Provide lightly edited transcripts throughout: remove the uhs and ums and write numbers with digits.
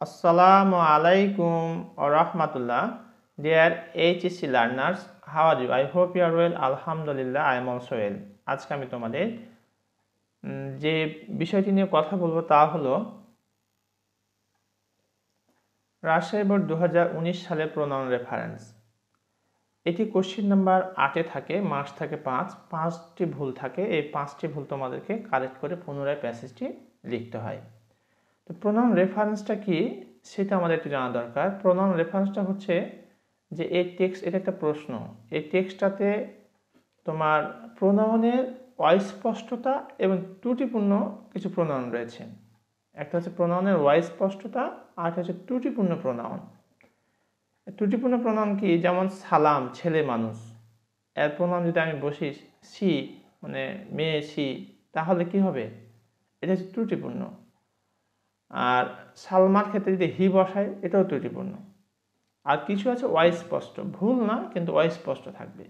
Assalamu alaikum or rahmatullah. Dear HSC learners, how are you? I hope you are well. Alhamdulillah, I am also well. আজকে আমি তোমাদের যে বিষয়টি নিয়ে কথা বলবো তা হলো রাজশাহী বোর্ড 2019 সালের প্রোনাউন রেফারেন্স। এটি কোশ্চেন নাম্বার 8-এ থাকে, মার্কস থাকে 5টি ভুল থাকে। এই 5টি ভুল তোমাদেরকে কারেক্ট করে পুনরায় প্যাসেজটি লিখতে হয়। তো প্রোনাউন রেফারেন্সটা কি সেটা আমাদের একটু জানা দরকার। প্রোনাউন রেফারেন্সটা হচ্ছে যে এই টেক্সট, এটা একটা প্রশ্ন, এই টেক্সটটাতে তোমার প্রোনাউনের অস্পষ্টতা এবং ত্রুটিপূর্ণ কিছু প্রোনাউন রয়েছে। একটা হচ্ছে প্রোনাউনের অস্পষ্টতা, আর একটা হচ্ছে ত্রুটিপূর্ণ প্রোনাউন। ত্রুটিপূর্ণ প্রোনাউন কি? যেমন সালাম, ছেলে মানুষ, এর প্রোনাউন যদি আমি বসি সি, মানে মেয়ে সি, তাহলে কি হবে? এটা হচ্ছে ত্রুটিপূর্ণ। আর সালমার ক্ষেত্রে যদি হি বসায়, এটাও ত্রুটিপূর্ণ। আর কিছু আছে অস্পষ্ট, ভুল না কিন্তু অস্পষ্ট থাকবে।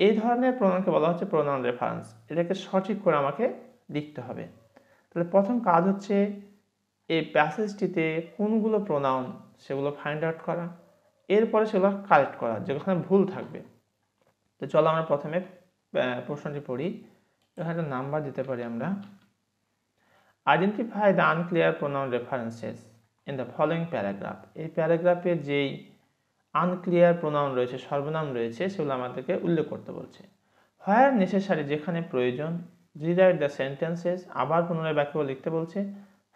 এই ধরনের প্রোনাউনকে বলা হচ্ছে প্রোনাউন রেফারেন্স। এটাকে সঠিক করে আমাকে লিখতে হবে। তাহলে প্রথম কাজ হচ্ছে এই প্যাসেজটিতে কোনগুলো প্রোনাউন সেগুলো ফাইন্ড আউট করা, এরপরে সেগুলো কারেক্ট করা যেখানে ভুল থাকবে। তো চলো আমরা প্রথমে প্রশ্নটি পড়ি। এখানে একটা নাম্বার দিতে পারি আমরা। Identify the unclear pronoun references in the following paragraph. এই প্যারাগ্রাফে যেই আনক্লিয়ার প্রোনাউন রয়েছে, সর্বনাম রয়েছে, সেগুলো আমাদেরকে উল্লেখ করতে বলছে। হোয়ার নেসেসারি, যেখানে প্রয়োজন। রিরাইট দ্য সেন্টেন্সেস, আবার পুনরায় বাক্য লিখতে বলছে।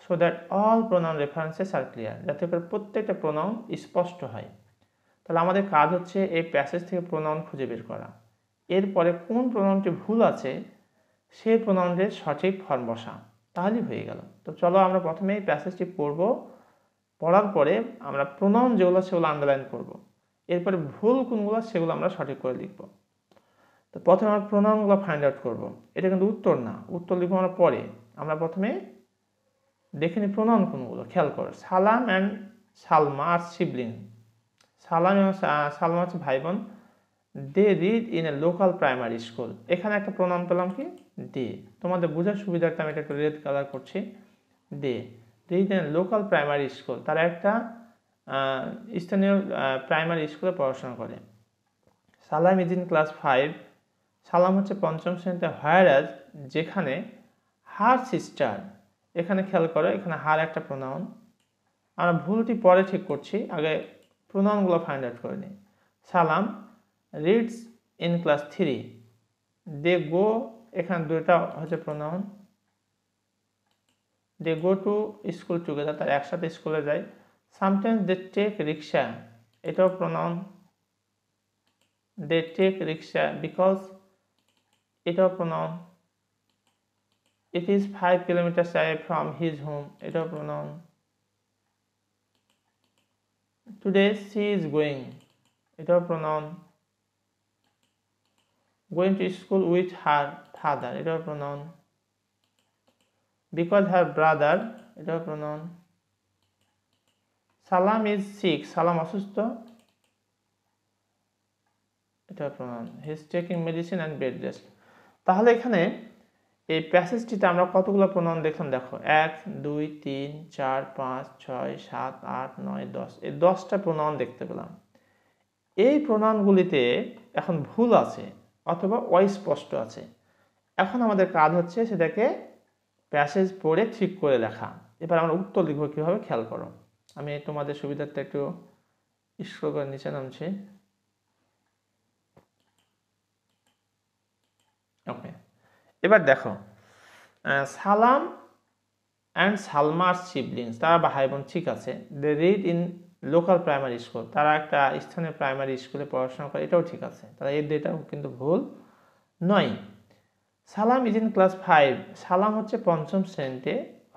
So that all pronoun references are clear, যাতে করে প্রত্যেকটা প্রোনাউন স্পষ্ট হয়। তাহলে আমাদের কাজ হচ্ছে এই প্যাসেজ থেকে প্রোনাউন খুঁজে বের করা, এরপরে কোন প্রোনাউনটি ভুল আছে সেই প্রোনাউনের সঠিক ফর্ম বসা, তাহলেই হয়ে গেল। তো চলো আমরা প্রথমে এই প্যাসেজটি পড়ব, পড়ার পরে আমরা প্রোনাউন যেগুলো সেগুলো আন্ডারলাইন করব, এরপরে ভুল কোনগুলো সেগুলো আমরা সঠিক করে লিখব। তো প্রথমে আমরা প্রোনাউনগুলো ফাইন্ড আউট করব। এটা কিন্তু উত্তর না, উত্তর লিখবো আমরা পরে। আমরা প্রথমে দেখে নিই প্রোনাউন কোনগুলো। খেয়াল করো, সালাম অ্যান্ড সালমা আর সিবলিং। সালাম এবং সালমা হচ্ছে ভাই বোন। They read in a local primary school, এখানে একটা প্রোনাউন পেলাম কি? দে। তোমাদের বোঝার সুবিধার্থে আমি এটা একটু রেড কালার করছি। They read in local primary school, তারা একটা স্থানীয় প্রাইমারি স্কুলে পড়াশোনা করে। সালাম ইজ ইন ক্লাস 5, সালাম হচ্ছে 5ম শ্রেণীতে। হোয়ারাজ, যেখানে। হার সিস্টার, এখানে খেয়াল করো, এখানে হার একটা প্রোনাউন। আমরা ভুলটি পরে ঠিক করছি, আগে প্রোনাউনগুলো ফাইন্ড আউট করে নিই। Salam reads in class 3, they go, এখানে দুইটা হচ্ছে pronoun. They go to school together, তারা একসাথে স্কুলে যায়। সামটাইমস দে টেক রিক্সা, এটাও pronoun. They take rickshaw because, এটাও pronoun. It is 5 kilometre away from his home, এটাও pronoun. Today she is going, এটাও pronoun. Going to school with her father, এটাও pronoun. Because her brother, এটাও pronoun. Salam is sick, Salam অসুস্থ, এটাও pronoun. He is taking medicine and bed rest. তাহলে এখানে এই প্যাসেজটিতে আমরা কতগুলো প্রোনাউন দেখলাম দেখো, 1 2 3 4 5 6 7 8 9 10, এই 10টা প্রোনাউন দেখতে পেলাম। এই প্রোনাউনগুলিতে এখন ভুল আছে অথবা অস্পষ্ট আছে। এখন আমাদের কাজ হচ্ছে সেটাকে প্যাসেজ পড়ে ঠিক করে লেখা। এবার আমরা উত্তর লিখবো কীভাবে, খেয়াল করো। আমি তোমাদের সুবিধার্থে একটু স্ক্রল করে নিচে নামছি। ওকে, এবার দেখো, সালাম অ্যান্ড সালমার সিবলিংস, তারা ভাই বোন, ঠিক আছে। They read in local primary school, তারা একটা স্থানীয় প্রাইমারি স্কুলে পড়াশোনা করে, এটাও ঠিক আছে। তারা এই দুইটাও কিন্তু ভুল নয়। সালাম ইজ ইন ক্লাস 5, সালাম হচ্ছে 5ম শ্রেণীতে।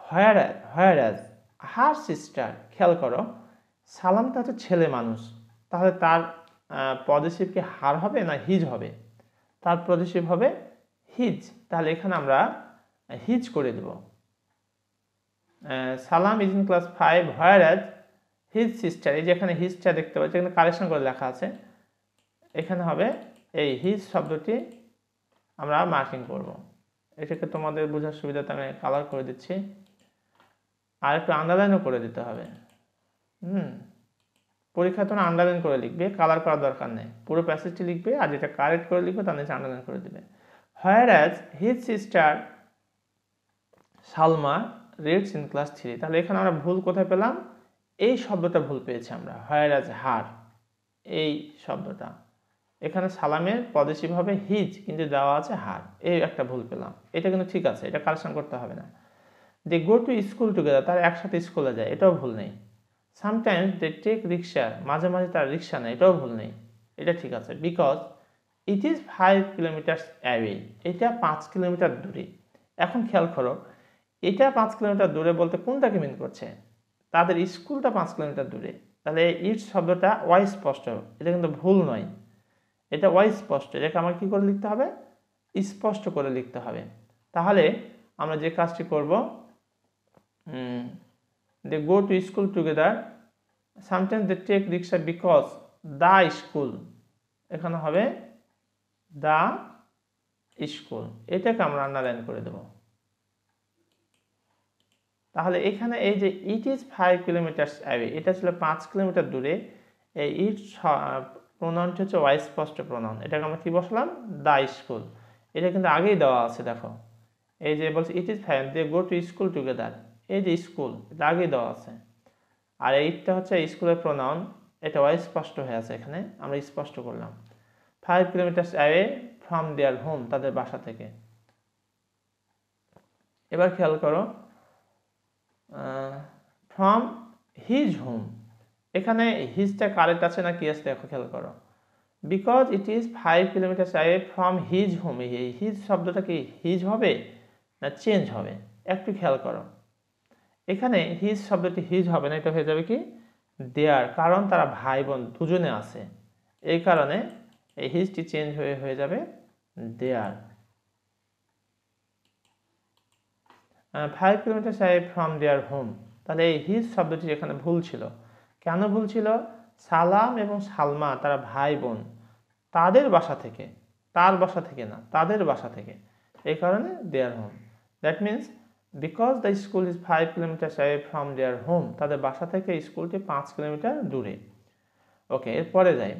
হোয়ারাজ হার সিস্টার, খেয়াল করো, সালামটা হচ্ছে ছেলে মানুষ, তাহলে তার পজিটিভ কি হার হবে না হিজ হবে? তার পজিটিভ হবে হিজ, তাহলে এখানে আমরা হিজ করে দেব। সালাম is in class 5 হোয়ারাজ his sister, এই যে এখানে হিজটা দেখতে পাচ্ছি, এখানে কারেকশন করে লেখা আছে, এখানে হবে এই হিজ শব্দটি আমরা মার্কিং করব। এটাকে তোমাদের বোঝার সুবিধাতে আমি কালার করে দিচ্ছি, আর একটু আন্ডারলাইনও করে দিতে হবে। পরীক্ষা তোমরা আন্ডারলাইন করে লিখবে, কালার করার দরকার নেই, পুরো প্যাসেজটি লিখবে আর যেটা কারেক্ট করে লিখবে তার নিচে আন্ডারলাইন করে দিবে। whereas his sister Salma reads in class 3, তাহলে এখানে আমরা ভুল কোথায় পেলাম? এই শব্দটা ভুল পেয়েছি আমরা, whereas হার, এই শব্দটা এখানে সালামের পজিটিভ হবে হিজ, কিন্তু দেওয়া আছে হার, এই একটা ভুল পেলাম। এটা কিন্তু ঠিক আছে, এটা কারেকশন করতে হবে না। দে গো টু স্কুল টুগেদার, তারা একসাথে স্কুলে যায়, এটাও ভুল নেই। সামটাইমস দে টেক রিক্সা, মাঝে মাঝে তারা রিক্সা নেয়, এটাও ভুল নেই, এটা ঠিক আছে। Because it is 5 kilometres away, এটা 5 কিলোমিটার দূরে। এখন খেয়াল করো, এটা 5 কিলোমিটার দূরে বলতে কোনটাকে মিন করছে? তাদের স্কুলটা 5 কিলোমিটার দূরে, তাহলে ইট শব্দটা অস্পষ্ট, এটা কিন্তু ভুল নয়, এটা অস্পষ্ট, এটাকে আমার কি করে লিখতে হবে? স্পষ্ট করে লিখতে হবে। তাহলে আমরা যে কাজটি করব, they go to school together, sometimes they take rickshaw because the school, এখানে হবে দ্য স্কুল, এটাকে আমরা আন্ডারলাইন করে দেব। তাহলে এখানে এই যে ইট ইজ 5 কিলোমিটার্স অ্যাওয়ে, এটা ছিল 5 কিলোমিটার দূরে, এই ইট প্রোনাউনটি হচ্ছে অস্পষ্ট প্রোনাউন, এটাকে আমরা কি বসলাম? দ্য স্কুল, এটা কিন্তু আগেই দেওয়া আছে, দেখো এই যে বলছে it is 5 they go to school together, এই যে স্কুল এটা আগেই দেওয়া আছে, আর এইটা হচ্ছে স্কুলের প্রোনাউন, এটা অস্পষ্ট হয়ে আছে, এখানে আমরা স্পষ্ট করলাম। 5 kilometres away from their home, তাদের বাসা থেকে। এবার খেয়াল করো, ফ্রম হিজ হোম, এখানে হিজটা কারেক্ট আছে না কি আছে দেখো, খেয়াল করো। Because it is 5 kilometres away from his home, এই হিজ শব্দটা কি হিজ হবে না চেঞ্জ হবে? একটু খেয়াল করো, এখানে হিজ শব্দটি হিজ হবে না, এটা হয়ে যাবে কি দেয়ার, কারণ তারা ভাই বোন দুজনে আছে, এই কারণে এই হিজটি চেঞ্জ হয়ে যাবে দেয়ার। 5 kilometre away from their home, তাহলে এই হিজ শব্দটি এখানে ভুল ছিল। কেন ভুল ছিল? সালাম এবং সালমা তারা ভাই বোন, তাদের বাসা থেকে, তার বাসা থেকে না, তাদের বাসা থেকে, এই কারণে their home. That means because the school is 5 kilometre away from their home, তাদের বাসা থেকে স্কুলটি 5 কিলোমিটার দূরে। ওকে, এরপরে যাই।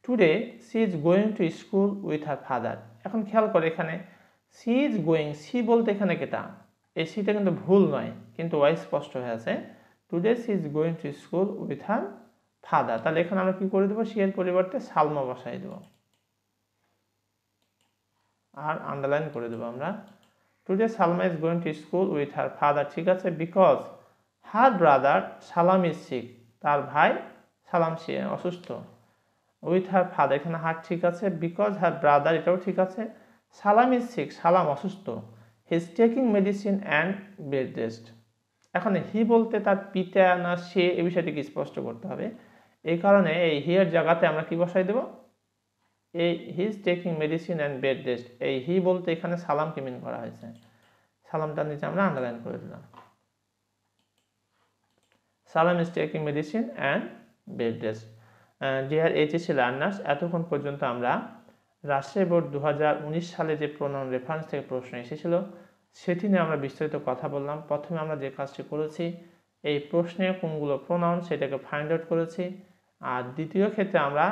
Today she is going to school with her father, এখন খেয়াল করে এখানে সি ইজ গোয়িং, সি বলতে এখানে কেটা, এই সিটা কিন্তু ভুল নয়, কিন্তু অস্পষ্ট হয়ে আছে। Today she is going to school with her father, তাহলে এখানে আমরা কি করে দেবো? সি এর পরিবর্তে সালমা বসাই দেবো আর আন্ডারলাইন করে দেবো আমরা। Today Salma is going to school with her father, ঠিক আছে। বিকজ হার ব্রাদার সালাম ইজ সিক, তার ভাই সালাম সে অসুস্থ। উইথ হার ফাদার, এখানে হার ঠিক আছে। বিকজ হার ব্রাদার, এটাও ঠিক আছে। সালাম ইজ সিক, সালাম অসুস্থ। He is taking medicine and bed rest, এখন হি বলতে তার পিতা না সে, এই বিষয়টিকে স্পষ্ট করতে হবে, এই কারণে এই হি এর জায়গাতে আমরা কি বসাই দেব? এই he is taking medicine and bed rest, এই হি বলতে এখানে সালামকে মিন করা হয়েছে, সালামটার নিচে আমরা আন্ডারলাইন করে দিলাম। Salam is taking medicine and bed rest. Dear HSC learners, এতক্ষণ পর্যন্ত আমরা রাজশাহী বোর্ড 2019 সালে যে প্রোনাউন রেফারেন্স থেকে প্রশ্ন এসেছিল সেটি নিয়ে আমরা বিস্তারিত কথা বললাম। প্রথমে আমরা যে কাজটি করেছি, এই প্রশ্নে কোনগুলো প্রোনাউন সেটাকে ফাইন্ড আউট করেছি, আর দ্বিতীয় ক্ষেত্রে আমরা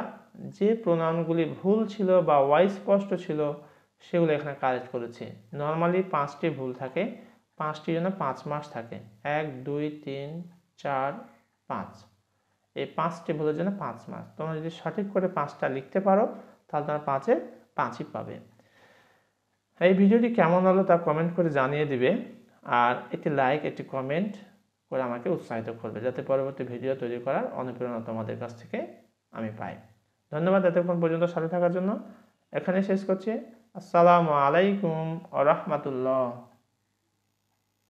যে প্রোনাউনগুলি ভুল ছিল বা অস্পষ্ট ছিল সেগুলো এখানে কারেক্ট করেছি। নর্মালি 5টি ভুল থাকে, 5টির জন্য 5 মার্কস থাকে, 1 2 3 4 5, এই 5টি ভুলের জন্য 5 মার্কস। তোমরা যদি সঠিক করে 5টা লিখতে পারো তাহলে তোমরা 5-এ 5ই পাবে। এই ভিডিওটি কেমন হলো তা কমেন্ট করে জানিয়ে দিবে, আর একটি লাইক একটি কমেন্ট করে আমাকে উৎসাহিত করবে, যাতে পরবর্তী ভিডিও তৈরি করার অনুপ্রেরণা তোমাদের কাছ থেকে আমি পাই। ধন্যবাদ এতক্ষণ পর্যন্ত সাথে থাকার জন্য। এখানে শেষ করছি। আসসালামু আলাইকুম ওয়া রাহমাতুল্লাহ।